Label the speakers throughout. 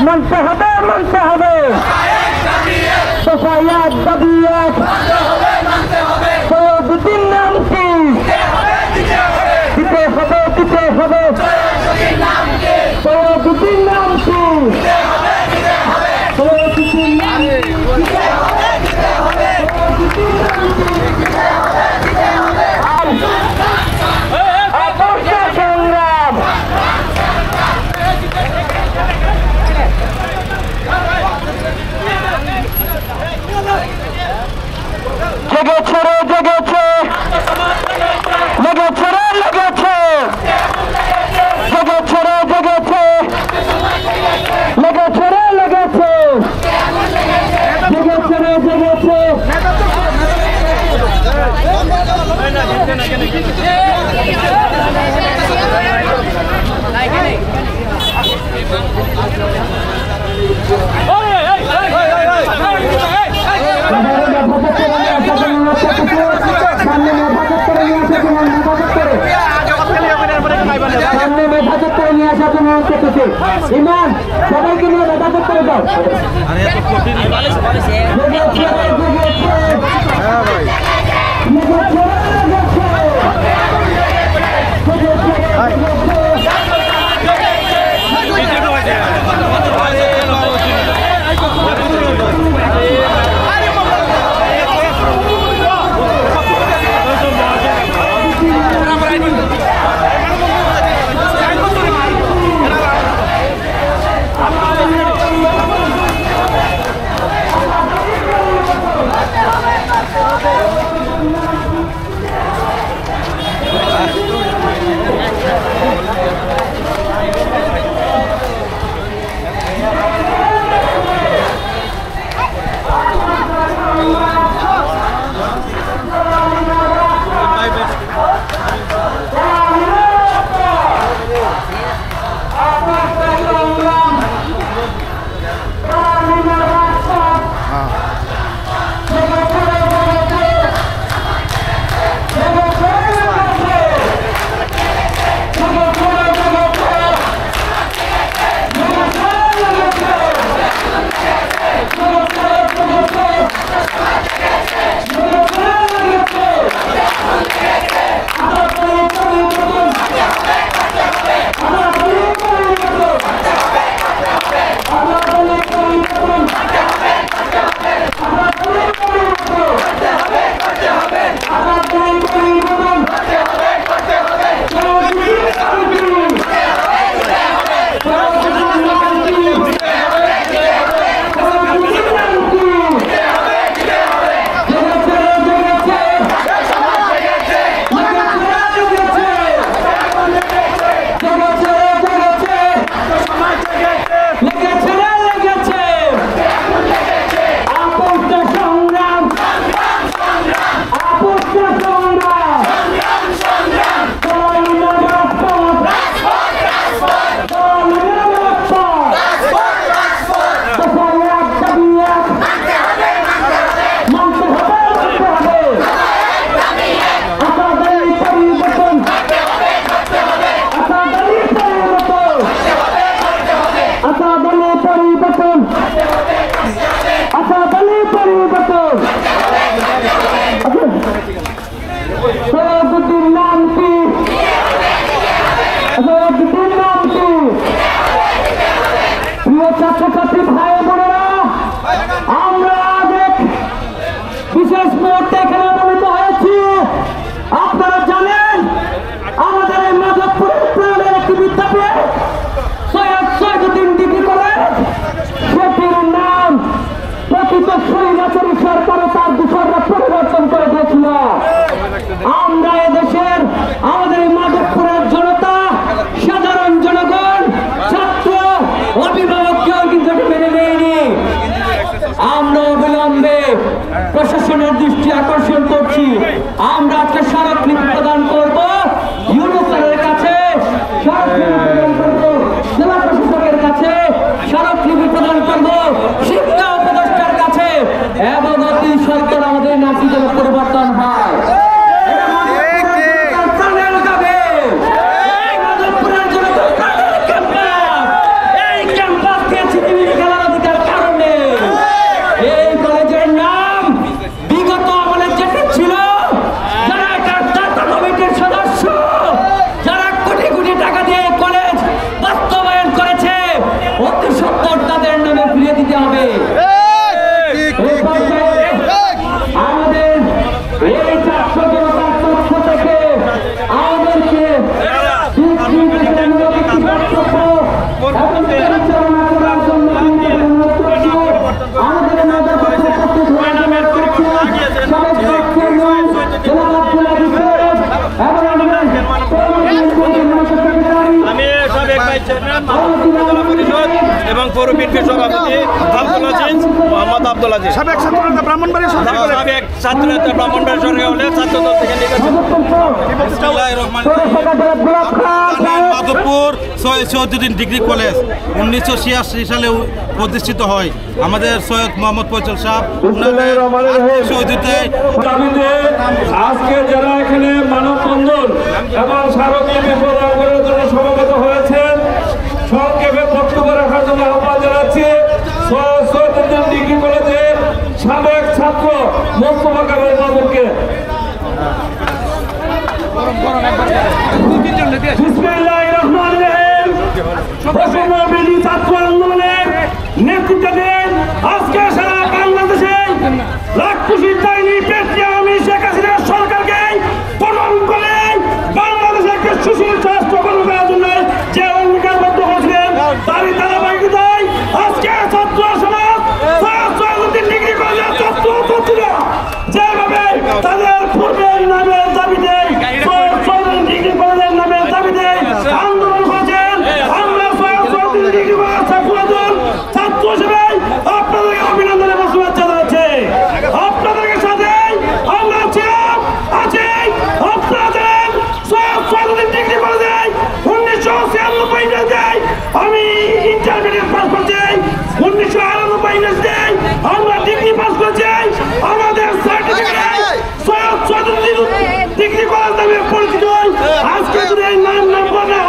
Speaker 1: মানতে হবে মানতে হবে সফায়াত দাবিয়াত সৈয়দুদ্দিন নাম কি দিতে হবে সৈয়দুদ্দিন নাম কি সৈয়দুদ্দিন নাম জেগেছে রে জেগেছে লেগেছে রে লেগেছে জেগেছে রে জেগেছে লেগেছে রে লেগেছে জেগেছে রে জেগেছে ইমান সবাইকে নিয়ে মেধাবত করে দাও ছাত্রছাত্রী ভাই বোনেরা আমরা আজ এক বিশেষ মুহূর্তে এখানে উপনীত হয়েছি। আপনারা জানেন আমাদের এই মাধবপুরের প্রাণের একটি বিদ্যাপীঠ সৈয়দুদ্দিন ডিগ্রি কলেজ, সেটির নাম প্রকৃত স্বৈরাচারী সরকার তার দূষণরা পরিবর্তন করে দিয়েছিল। আমরা এদেশের আমাদের এই মাধবপুরের জনতা, সাধারণ জনগণ, ছাত্র, অভিভাবক হবে। আমাদের এই ছাত্র জনতার পক্ষ থেকে আমাদেরকে পরিচালনা করার জন্য আমাদের
Speaker 2: এবং পৌর বিএনপির সভাপতি আব্দুল আজিজ মোহাম্মদ আব্দুল আজিজ, সাবেক ছাত্রনেতা ব্রাহ্মণবাড়িয়া সরকার হলে ছাত্রদল থেকে
Speaker 3: মাধবপুর সৈয়দুদ্দিন ডিগ্রি কলেজ 1986 সালে প্রতিষ্ঠিত হয়। আমাদের সৈয়দ মোহাম্মদ ফয়সাল সাহেব
Speaker 4: আজকে যারা এখানে মানববন্ধন এবং স্মারকলিপি প্রদান করার জন্য সমবেত হয়েছেন, সংক্ষেপে বক্তব্য রাখার জন্য আহ্বান জানাচ্ছি সৈয়দুদ্দিন ডিগ্রি কলেজের সাবেক ছাত্র মোস্তফা কামাল বাবুকে। বিসমিল্লাহির রহমানির রহিম। বৈষম্যবিরোধী ছাত্র আন্দোলনের নেতৃত্ব দেন আজকে সারা বাংলাদেশে লাখখুশির ডাইনি পেট্রি আওয়ামী শেখ হাসিনার সরকারকে পতন করে বাংলাদেশে একটা সুশীল রাষ্ট্র গঠন করার জন্য যে অঙ্গীকারবদ্ধ হয়েছিলেন, তারই ধারাবাহিকতায় আজকে ছাত্র সমাজ সৈয়দুদ্দিন ডিগ্রি কলেজের ছাত্র ছাত্রীরা যেভাবে তাদের পূর্বের নামের দাবিতে সৈয়দুদ্দিন ডিগ্রি কলেজের নামের দাবিতে আন্দোলন করেছেন, আমরা সৈয়দুদ্দিন ডিগ্রি কলেজ ছাত্র হিসেবে আপনাদেরকে অভিনন্দন এবং শুভেচ্ছা জানাচ্ছি। আপনাদের সাথে আমরা ছিলাম, আছি। আপনারা জানেন সৈয়দুদ্দিন ডিগ্রি কলেজে 1996 ইংরেজিতে আমি ইন্টারমিডিয়েট পাস করছি, 1998 ইংরেজিতে আমরা ডিগ্রি পাস করছি। আমাদের সার্টিফিকেটে সৈয়দুদ্দিন ডিগ্রি কলেজ নামে পরিচিত। আজকে যদি এই নাম না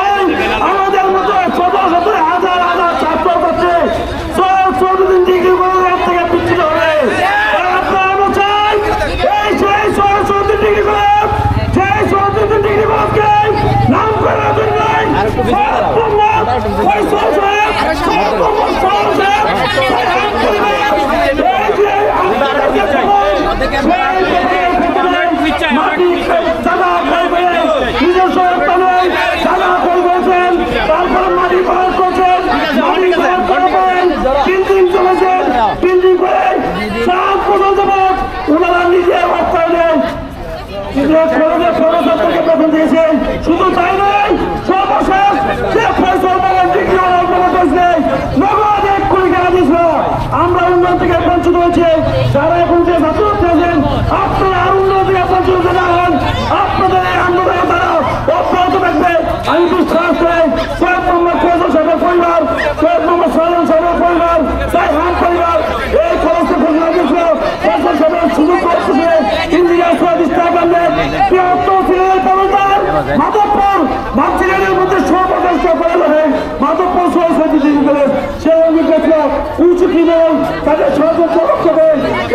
Speaker 4: হয়, আমাদের মতো শত শত হাজার হাজার ছাত্র ছাত্রী সৈয়দুদ্দিন ডিগ্রি কলেজের থেকে বিচ্ছিন্ন হবে। আপনারা চাই এই সেই সৈয়দুদ্দিন ডিগ্রি কলেজ, সেই সৈয়দুদ্দিন ডিগ্রি কলেজকে নাম করার জন্য ওনারা নিজে অর্থায়নে সর্বছাত্রকে বেতন দিয়েছেন। শুধু তাই নয়, সর্বশেষ যে ফয়সাল ডিগ্রি নগদ 1 কোটি টাকা দিয়েছিল। আমরা উন্নয়ন থেকে বঞ্চিত হয়েছি। যারা এখন যে ছাত্র আছেন, আপনারা আর উন্নয়ন থেকে বঞ্চিত না হন। আপনাদের এই আন্দোলনের দ্বারা অব্যাহত থাকবে। আমি বিশ্বাস করি সৈয়দ মোহাম্মদ ফয়সাল সাহেবের পরিবার, সৈয়দ মোহাম্মদ সালাম সাহেবের পরিবার, সাইহান পরিবার এই খরচে ঘোষণা দিয়েছিল। ফয়সাল সাহেবের সুযোগ করতেছে ইন্ডিয়া সৈয়দ ইস্তাক আহমেদ বৃহত্তর সিলেটের প্রবর্তন মাধবপুর ভাবছিলেনের মধ্যে সর্বশ্রেষ্ঠ পরিবারে মাধবপুর সৈয়দুদ্দিন ডিগ্রি কলেজ সেই অভিজ্ঞতা উঁচু কিনল তাদের সহযোগ রক্ষকে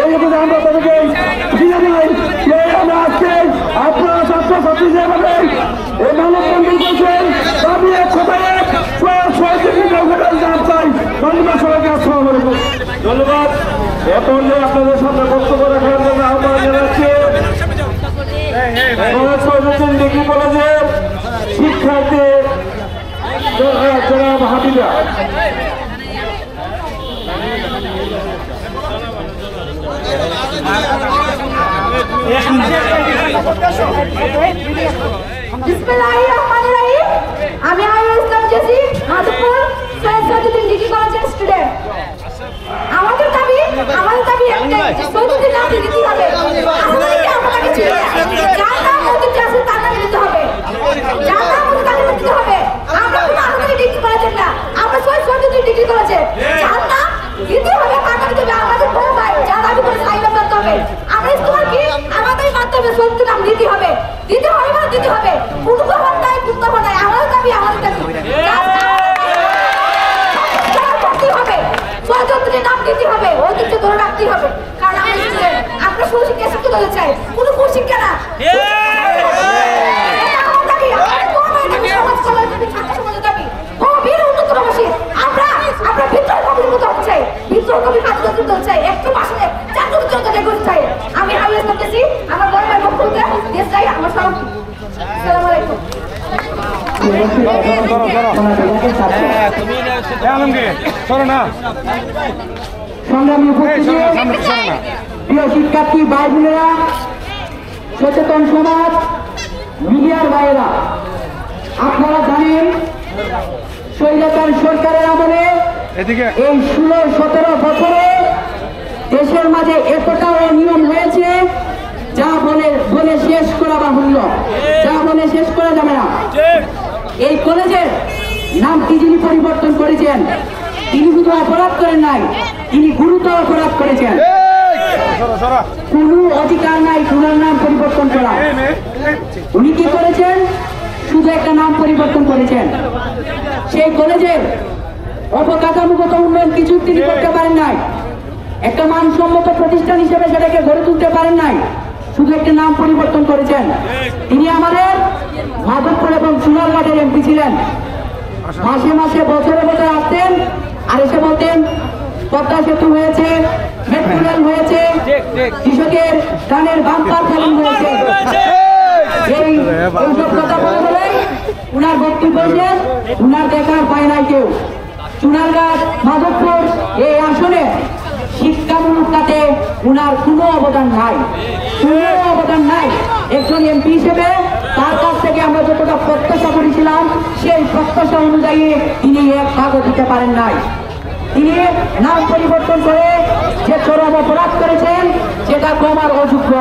Speaker 4: এই জন্য আমরা তাদেরকে দিয়ে দিই। আমরা আজকে আপনারা ছাত্রছাত্রী যেভাবে এই মানববন্ধন করছেন, আমি এক কথায় ধন্যবাদ। এখন আপনাদের সামনে বক্তব্য রাখার জন্য আহ্বান জানাচ্ছি সৈয়দুদ্দিন ডিগ্রি কলেজের শিক্ষার্থী জনাব হাবিবা।
Speaker 5: আমি ইসলাম জেসি মাধবপুর সৈয়দুদ্দিন ডিগ্রি কলেজের স্টুডেন্ট। আমাদের দাবি একটাই, সৈয়দুদ্দিন নাম দিতে হবে। যার নাম মধ্যে আছে তার নাম দিতে হবে, যার নাম মধ্যে তাকে দিতে হবে। আমরা কোনো আলাদা ডিগ্রি কলেজের না, আমরা সৈয়দুদ্দিন ডিগ্রি কলেজের। যার নাম দিতে হবে তাকে দিতে হবে। আমাদের বড় ভাই যার দাবি করে সাইবার করতে হবে। আমরা ইস্তমার কি আমাদের মাধ্যমে সৈয়দুদ্দিন নাম দিতে হবে, দিতে হবে মানে দিতে হবে। কোনো খবর নাই, কোনো খবর নাই। আমাদের দাবি সৈয়দুদ্দিনের নাম দিতে হবে, ঐতিহ্য ধরে রাখতে হবে। কারণ আমরা সুশিক্ষা শিক্ষিত হতে চাই, কোনো কুশিক্ষা না। সমাজ কল্যাণ ছাত্র সমাজের দাবি গভীর উন্নত আমরা বিদ্রোহ কবির মতো হতে চাই। বিদ্রোহ
Speaker 1: সংগ্রামী উপস্থিতি, প্রিয় শিক্ষার্থী ভাই বোনেরা, সচেতন সমাজ, মিডিয়ার ভাইয়েরা, আপনারা জানেন স্বৈরাচার সরকারের আমলে এই 16-17 বছরে দেশের মাঝে এতটা অনিয়ম হয়েছে যা বলে শেষ করা বাহুল্য, যা বলে শেষ করা যাবে না। এই কলেজের নামটি যিনি পরিবর্তন করেছেন তিনি শুধু অপরাধ করেন নাই, তিনি গুরুতর অপরাধ করেছেন। কোনো অধিকার নাই ওনার নাম পরিবর্তন করা। উনি কি করেছেন? শুধু একটা নাম পরিবর্তন করেছেন। সেই কলেজের অবকাঠামোগত উন্নয়ন কিছু তিনি করতে পারেন নাই, একটা মানসম্মত প্রতিষ্ঠান হিসেবে সেটাকে গড়ে তুলতে পারেন নাই, শুধু একটা নাম পরিবর্তন করেছেন। তিনি আমাদের মাধবপুর এবং সোনারঘাটের এমপি ছিলেন। মাসে মাসে বছরে বছরে আসতেন আর এসে বলতেন পদ্মা সেতু হয়েছে, মেট্রো রেল হয়েছে, কৃষকের ধানের বাম্পার ফলন হয়েছে। এইসব কথা বলে উনার বক্তব্য বলছেন উনার দেখার পায় নাই কেউ। সোনারঘাট মাধবপুর এই আসনে শিক্ষামূলক খাতে উনার কোনো অবদান নাই, কোনো অবদান নাই। একজন এমপি হিসেবে তার কাছ থেকে আমরা যতটা প্রত্যাশা করেছিলাম সেই প্রত্যাশা অনুযায়ী তিনি এক ভাগও দিতে পারেন নাই। তিনি নাম পরিবর্তন করে যে চরম অপরাধ করেছেন সেটা ক্ষমার অযোগ্য,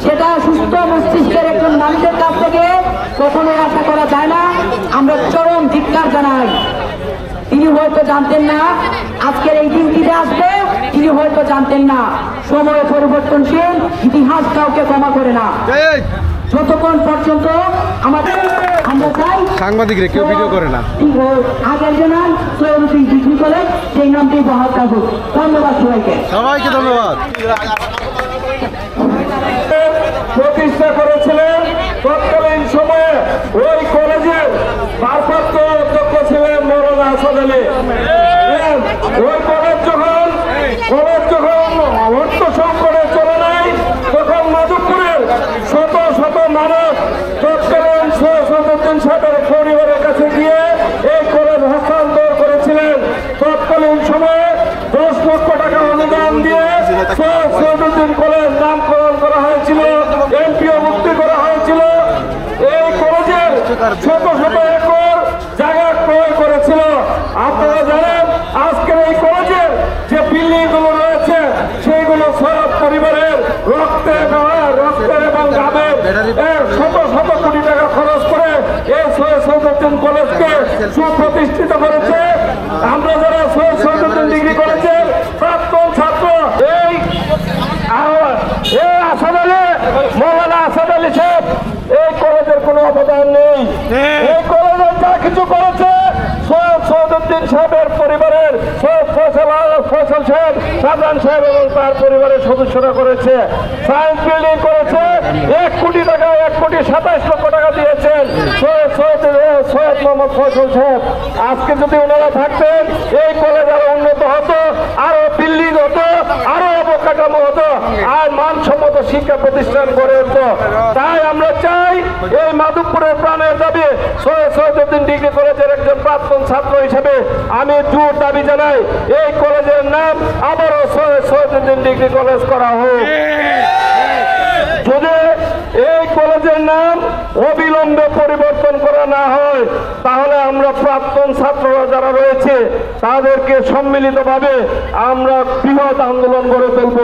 Speaker 1: সেটা সুস্থ মস্তিষ্কের একজন মানুষের কাছ থেকে কখনোই আশা করা যায় না। আমরা চরম ধিক্কার জানাই। তিনি হয়তো জানতেন না আজকের এই দিনটিতে আসবে, তিনি হয়তো জানতেন না সময় পরিবর্তনশীল, ইতিহাস কাউকে ক্ষমা করে না। যতক্ষণ পর্যন্ত আমাদের আমরা চাই
Speaker 2: সাংবাদিকরা কেউ ভিডিও করে না,
Speaker 1: আগের যে নাম সৈয়দী ডিগ্রি কলেজ সেই নামটি বহাল থাকুক। ধন্যবাদ সবাইকে,
Speaker 2: সবাইকে ধন্যবাদ।
Speaker 4: প্রতিষ্ঠা করেছিলেন তৎকালীন সময়ে ওই কলেজের ভারপ্রাপ্ত অধ্যক্ষ ছিলেন মৌলানা আসাদ আলী। ওই কলেজ যখন অর্থ সংকটে চলে নাই তখন মাধবপুরের শত শত মানুষ তৎকালীন সৈয়দউদ্দিন সাহেবের পরিবারের কাছে গিয়ে এই কলেজ হস্তান্তর করেছিলেন। তৎকালীন সময়ে 10 লক্ষ টাকা অনুদান দিয়ে সৈয়দউদ্দিন কলেজ নামকরণ করা হয়েছিল, এমপিও মুক্তি করা হয়েছিল। এই কলেজের শত শত একর জায়গা ক্রয় করেছিল। আপনারা জানেন আজকের এই কলেজের যে বিল্ডিং গুলো রয়েছে সেইগুলো সব পরিবারের রক্তে এবং গাবের শত শত কোটি টাকা খরচ করে এই সৈয়দউদ্দিন কলেজকে সুপ্রতিষ্ঠিত করেছে। আমরা যারা সৈয়দউদ্দিন ডিগ্রি কলেজের প্রাক্তন ছাত্র, এই আসাদ আলী, মৌলানা আসাদ আলী সাহেব, এই কলেজের কোনো অবদান নেই। এই কলেজের যা কিছু করেছে সৈয়দউদ্দিন সাহেবের পরিবারের ফয়সাল সাহেব, শাহজাহান সাহেব এবং তার পরিবারের সদস্যরা করেছে। সায়েন্স বিল্ডিং করেছে, 1 কোটি টাকা, 1,27,00,000 টাকা দিয়েছেন সৈয়দ মোহাম্মদ ফয়সাল সাহেব। আজকে যদি ওনারা থাকতেন এই কলেজ আরো উন্নত হতো, আরো বিল্ডিং হতো, আরো অবকাঠামো হতো, আর মানসম্মত শিক্ষা প্রতিষ্ঠান গড়ে উঠতো। তাই আমরা চাই এই মাধবপুরের প্রাণের দাবি সৈয়দউদ্দিন ডিগ্রি কলেজের একজন প্রাক্তন ছাত্র হিসেবে আমি জোর দাবি জানাই এই কলেজের নাম আবারও সৈয়দউদ্দিন ডিগ্রি কলেজ করা হোক। যদি এই কলেজের নাম অবিলম্বে পরিবর্তন করা না হয় তাহলে আমরা প্রাক্তন ছাত্ররা যারা রয়েছে তাদেরকে সম্মিলিতভাবে আমরা বৃহৎ আন্দোলন গড়ে তুলব।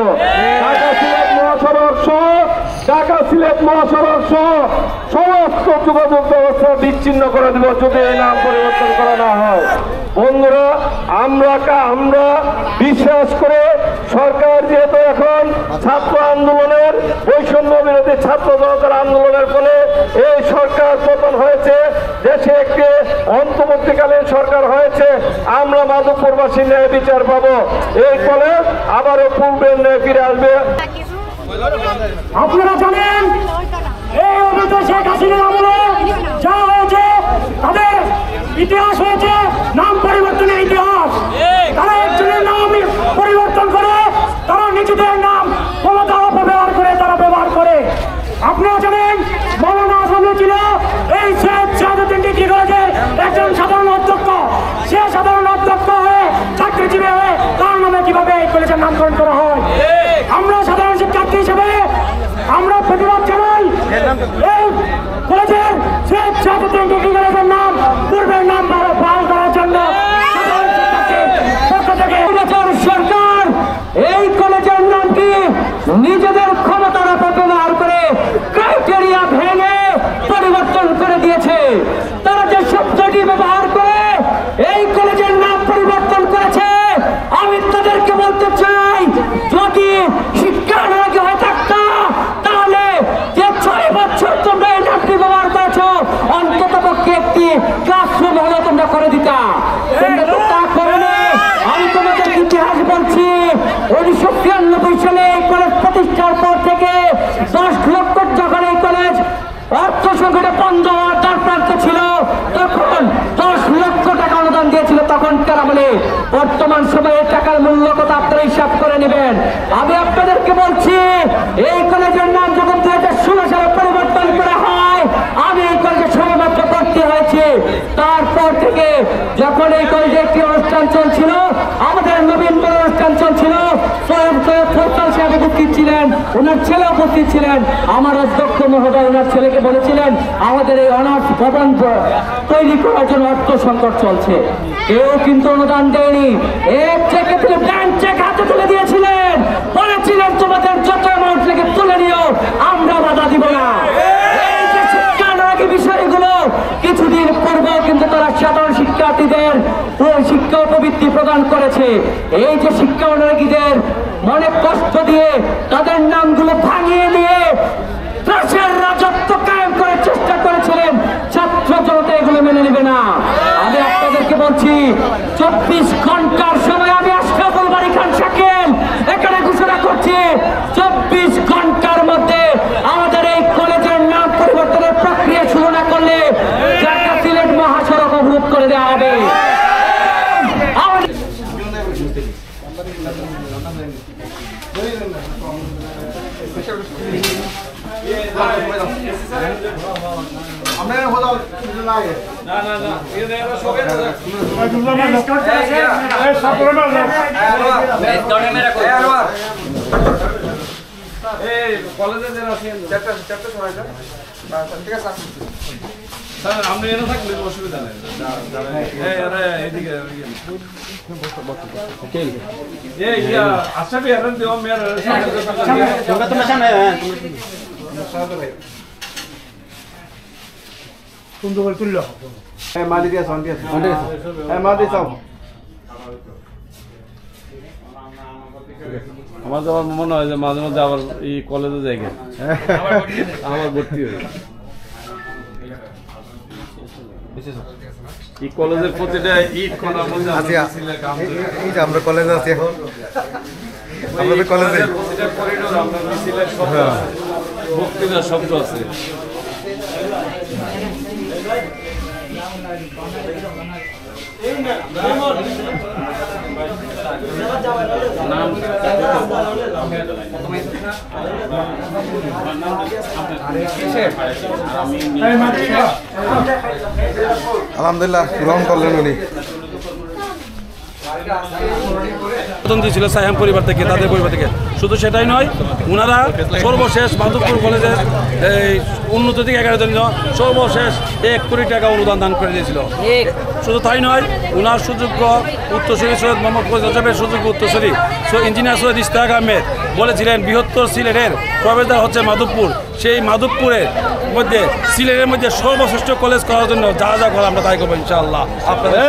Speaker 4: ঢাকা সিলেট মহাসড়ক সহ সমস্ত যোগাযোগ ব্যবস্থা বিচ্ছিন্ন করে দেব যদি এই নাম পরিবর্তন করা না হয়। বন্ধুরা, আমরা বিশ্বাস করে সরকার যেহেতু এখন ছাত্র আন্দোলনের, বৈষম্য বিরোধী ছাত্র জনতার আন্দোলনের ফলে এই সরকার পতন হয়েছে, দেশে একটি অন্তর্বর্তীকালীন সরকার হয়েছে, আমরা মাধবপুরবাসী ন্যায় বিচার পাবো। এই কলেজ আবারও পূর্বের ন্যায় ফিরে আসবে।
Speaker 1: আপনারা জানেন এই অবৈধ শেখ হাসিনার আমলে যা হয়েছে তাদের ইতিহাস হয়েছে নাম পরিবর্তনের ইতিহাস। তারা একজনের নাম পরিবর্তন করে তারা নিজেদের নাম ক্ষমতা অপব্যবহার করে তারা ব্যবহার করে। আপনারা জানেন মৌলানা আসাদ ছিল এই সৈয়দউদ্দিন ডিগ্রি
Speaker 4: নামকরণ করা হয়। আমরা সাধারণ শিক্ষার্থী হিসেবে আমরা প্রতিবাদ জানাই এই কলেজের শেখ শাহাবুদ্দিন ডিগ্রি কলেজের নাম পূর্বের নাম বহাল করার জন্য সরকার এই কলেজের নামটি নিজেদের ক্ষমতার অপব্যবহার করে ক্রাইটেরিয়া ভেঙে পরিবর্তন করে দিয়েছে। তারা যে শব্দটি ব্যবহার করে এই কলেজের নাম পরিবর্তন করেছে, আমি তাদেরকে বলতে চাই যদি শিক্ষা বিভাগে হয়ে থাকতো তাহলে যে 6 বছর তোমরা এই নামটি ব্যবহার করেছো অন্তত পক্ষে একটি ক্লাসরুম হলে তোমরা করে দিতা। তা করোনি। আমি তোমাদের ইতিহাস বলছি, 1993 সালে এই কলেজ প্রতিষ্ঠার পর থেকে 10 লক্ষ যখন এই কলেজ অর্থ সংকটে বন্ধ হওয়ার প্রান্ত ছিল তখন 10 লক্ষ টাকা অনুদান দিয়েছিল তখনকার আমলে। বর্তমান সময়ে টাকার মূল্য কত আপনারা হিসাব করে নেবেন। আমি আপনাদেরকে বলছি এই কলেজের নাম যখন 2016 সালে পরিবর্তন করা হয় আমি এই কলেজে সবেমাত্র ভর্তি হয়েছি। তারপর থেকে যখন এই কলেজে একটি অনুষ্ঠান চলছিল, আমাদের নবীন অনুষ্ঠান চলছিল, ফৈসাল সাহেব উপস্থিত ছিলেন, ওনার ছেলে উপস্থিত ছিলেন। আমার অধ্যক্ষ মহোদয় ওনার ছেলেকে বলেছিলেন আমাদের এই অনাথ ভবন তৈরি করার জন্য অর্থ সংকট চলছে। কেউ কিন্তু অনুদান দেয়নি। এক চেকে তুলে ব্যাংক চেক হাতে তুলে দিয়েছিলেন, বলেছিলেন তোমাদের যত অ্যামাউন্ট থেকে তুলে নিও, আমরা বাধা দিব না। এই যে শিক্ষানুরাগী বিষয়গুলো কিছুদিন পূর্বে কিন্তু তারা সাধারণ শিক্ষার্থীদের শিক্ষা উপবৃত্তি প্রদান করেছে। এই যে শিক্ষা অনুরাগীদের মনে কষ্ট দিয়ে তাদের নামগুলো ভাঙিয়ে দিয়ে দেশের রাজত্ব কায়েম করার চেষ্টা করেছিলেন, ছাত্র জনতা এগুলো মেনে নেবে না। আমি আপনাদেরকে বলছি 24 ঘন্টার সময় আমি আশরাফুল বারী খান শাকিল এখানে ঘোষণা করছি 24 ঘন্টার মধ্যে আমাদের এই কলেজের নাম পরিবর্তনের প্রক্রিয়া শুরু না করলে ঢাকা সিলেট মহাসড়ক অবরোধ করে দেওয়া হবে।
Speaker 2: আমরা এনে থাকলে অসুবিধা নেই। আশা বিহার দেওয়া মেয়ের সুন্দর করে তুলল।
Speaker 3: মাদি দিয়ে মাদি চাও।
Speaker 2: আমার তো মনে হয় যে মাঝে মাঝে আবার এই কলেজে যাই আমার ভর্তি হয়ে এই কলেজের প্রতিটা ইট কোনার মধ্যে
Speaker 3: এই যে আমরা কলেজে আছি এখন, আমাদের কলেজে
Speaker 2: প্রতিটা করিডোর আমরা মিছিলের শব্দ আছে, বক্তৃতার শব্দ আছে।
Speaker 3: আলহামদুলিল্লাহ গ্রহণ করলেন উনি।
Speaker 2: ছিল সাইহাম পরিবার থেকে, তাদের পরিবার থেকে। শুধু সেটাই নয়, ওনারা সর্বশেষ মাধবপুর কলেজের এই উন্নত দিকে 11 জন্য সর্বশেষ 1 কোটি টাকা অনুদান দান করে দিয়েছিল। শুধু তাই নয়, ওনার সুযোগ্য উত্তরসূরি সৈয়দ মোহাম্মদ ফৈজ সাহেবের সুযোগ্য উত্তরসূরি ইঞ্জিনিয়ার সৈয়দ ইশতিয়াক আহমেদ বলেছিলেন বৃহত্তর সিলেটের প্রবেশদ্বার হচ্ছে মাধবপুর। সেই মাধবপুরের মধ্যে সিলেটের মধ্যে সর্বশ্রেষ্ঠ কলেজ করার জন্য যা যা করা আমরা তাই করবো ইনশাআল্লাহ। আপনাদের